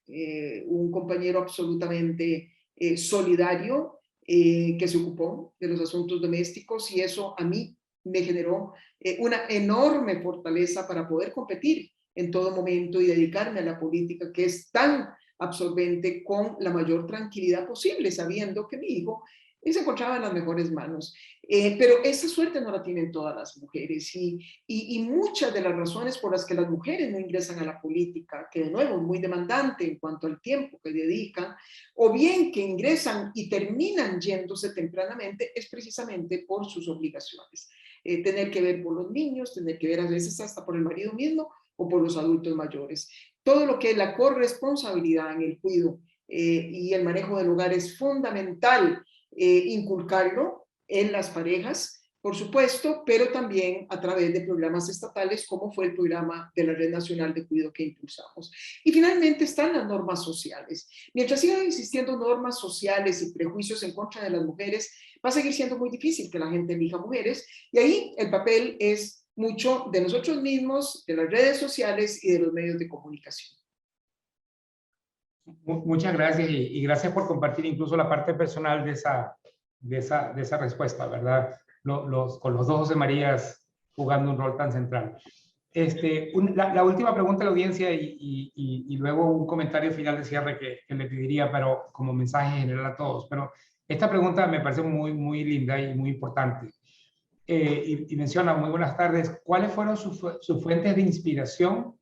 un compañero absolutamente solidario que se ocupó de los asuntos domésticos, y eso a mí me generó una enorme fortaleza para poder competir en todo momento y dedicarme a la política, que es tan absorbente, con la mayor tranquilidad posible, sabiendo que mi hijo se encontraba en las mejores manos. Pero esa suerte no la tienen todas las mujeres, y muchas de las razones por las que las mujeres no ingresan a la política, que de nuevo es muy demandante en cuanto al tiempo que dedican, o bien que ingresan y terminan yéndose tempranamente, es precisamente por sus obligaciones. Tener que ver por los niños, tener que ver a veces hasta por el marido mismo o por los adultos mayores. Todo lo que es la corresponsabilidad en el cuidado y el manejo del hogar es fundamental inculcarlo en las parejas, por supuesto, pero también a través de programas estatales, como fue el programa de la Red Nacional de Cuidado que impulsamos. Y finalmente están las normas sociales. Mientras sigan existiendo normas sociales y prejuicios en contra de las mujeres, va a seguir siendo muy difícil que la gente elija mujeres, y ahí el papel es mucho de nosotros mismos, de las redes sociales y de los medios de comunicación. Muchas gracias, y gracias por compartir incluso la parte personal de esa respuesta, ¿verdad? Con los dos José Marías jugando un rol tan central. La última pregunta de la audiencia, y luego un comentario final de cierre que le pediría, pero como mensaje general a todos. Pero esta pregunta me parece muy, muy linda y muy importante. Y menciona: muy buenas tardes, ¿cuáles fueron sus fuentes de inspiración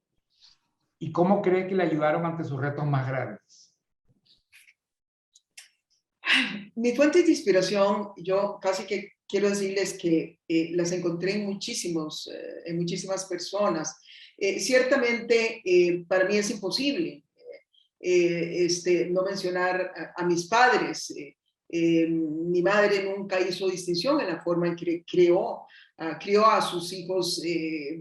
y cómo cree que le ayudaron ante sus retos más grandes? Mi fuente de inspiración, yo casi que quiero decirles que las encontré en muchísimas personas. Ciertamente, para mí es imposible no mencionar a mis padres. Mi madre nunca hizo distinción en la forma en que crió a sus hijos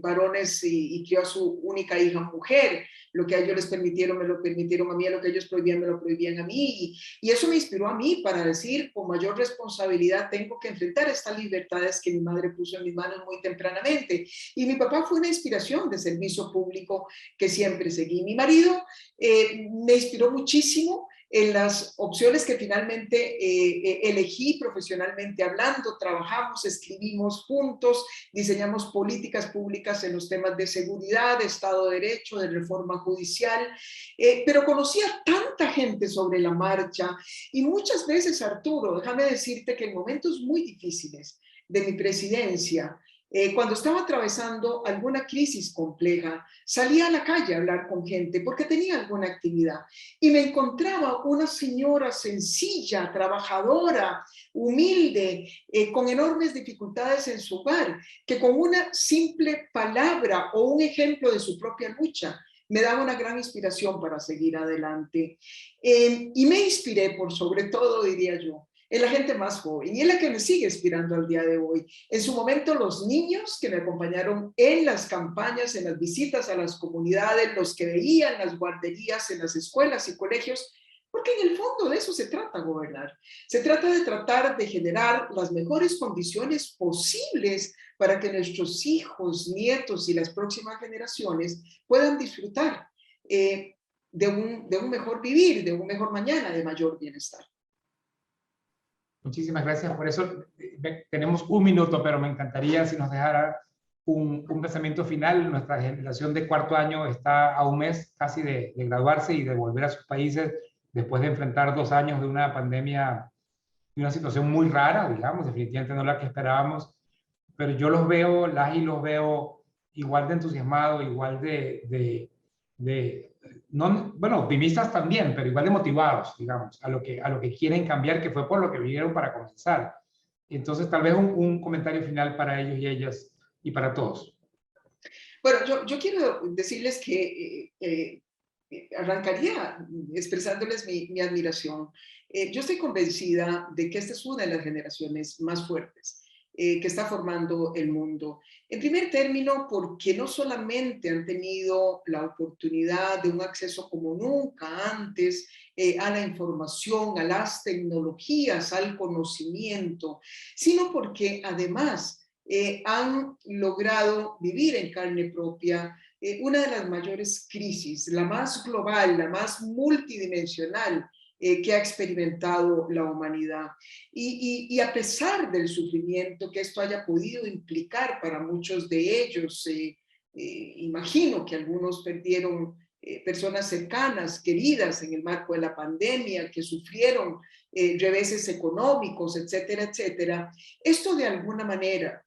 varones, y crió a su única hija mujer. Lo que a ellos les permitieron, me lo permitieron a mí, lo que ellos prohibían, me lo prohibían a mí. Y eso me inspiró a mí para decir, con mayor responsabilidad tengo que enfrentar estas libertades que mi madre puso en mis manos muy tempranamente. Y mi papá fue una inspiración de servicio público que siempre seguí. Mi marido me inspiró muchísimo en las opciones que finalmente elegí profesionalmente hablando. Trabajamos, escribimos juntos, diseñamos políticas públicas en los temas de seguridad, de Estado de Derecho, de reforma judicial, pero conocí a tanta gente sobre la marcha, y muchas veces, Arturo, déjame decirte que en momentos muy difíciles de mi presidencia, cuando estaba atravesando alguna crisis compleja, salía a la calle a hablar con gente porque tenía alguna actividad, y me encontraba una señora sencilla, trabajadora, humilde, con enormes dificultades en su hogar, que con una simple palabra o un ejemplo de su propia lucha me daba una gran inspiración para seguir adelante. Y me inspiré, por sobre todo, diría yo, en la gente más joven, y en la que me sigue inspirando al día de hoy. En su momento, los niños que me acompañaron en las campañas, en las visitas a las comunidades, los que veían las guarderías en las escuelas y colegios, porque en el fondo de eso se trata gobernar. Se trata de tratar de generar las mejores condiciones posibles para que nuestros hijos, nietos y las próximas generaciones puedan disfrutar de un mejor vivir, de un mejor mañana, de mayor bienestar. Muchísimas gracias por eso. Tenemos un minuto, pero me encantaría si nos dejara un pensamiento final. Nuestra generación de cuarto año está a un mes casi de graduarse y de volver a sus países después de enfrentar 2 años de una pandemia, de una situación muy rara, digamos, definitivamente no la que esperábamos, pero yo los veo, los veo igual de entusiasmados, igual no, bueno, optimistas también, pero igual de motivados, digamos, a lo que quieren cambiar, que fue por lo que vinieron para comenzar. Entonces, tal vez un comentario final para ellos y ellas y para todos. Bueno, yo quiero decirles que arrancaría expresándoles mi admiración. Yo estoy convencida de que esta es una de las generaciones más fuertes que está formando el mundo. En primer término, porque no solamente han tenido la oportunidad de un acceso como nunca antes a la información, a las tecnologías, al conocimiento, sino porque además han logrado vivir en carne propia una de las mayores crisis, la más global, la más multidimensional que ha experimentado la humanidad. Y a pesar del sufrimiento que esto haya podido implicar para muchos de ellos, imagino que algunos perdieron personas cercanas, queridas en el marco de la pandemia, que sufrieron reveses económicos, etcétera, etcétera. Esto de alguna manera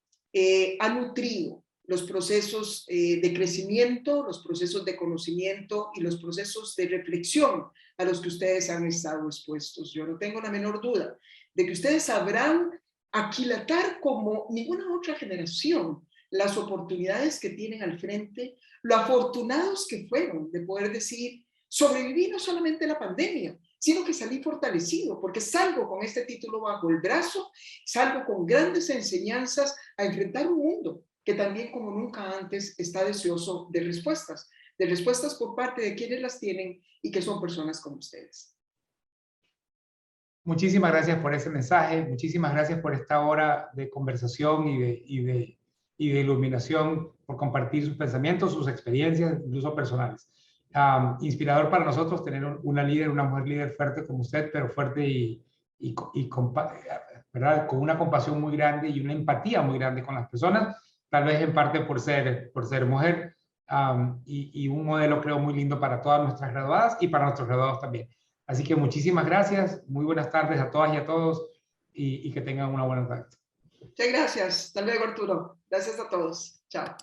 ha nutrido los procesos de crecimiento, los procesos de conocimiento y los procesos de reflexión a los que ustedes han estado expuestos. Yo no tengo la menor duda de que ustedes sabrán aquilatar como ninguna otra generación las oportunidades que tienen al frente, lo afortunados que fueron de poder decir, sobreviví no solamente la pandemia, sino que salí fortalecido, porque salgo con este título bajo el brazo, salgo con grandes enseñanzas a enfrentar un mundo que también como nunca antes está deseoso de respuestas por parte de quienes las tienen y que son personas como ustedes. Muchísimas gracias por ese mensaje, muchísimas gracias por esta hora de conversación y de iluminación, por compartir sus pensamientos, sus experiencias, incluso personales. Inspirador para nosotros tener una mujer líder fuerte como usted, pero fuerte ¿verdad? Con una compasión muy grande y una empatía muy grande con las personas, tal vez en parte por ser mujer, y un modelo creo muy lindo para todas nuestras graduadas y para nuestros graduados también. Así que muchísimas gracias, muy buenas tardes a todas y a todos y que tengan una buena tarde. Muchas gracias. Hasta luego, Arturo. Gracias a todos. Chao.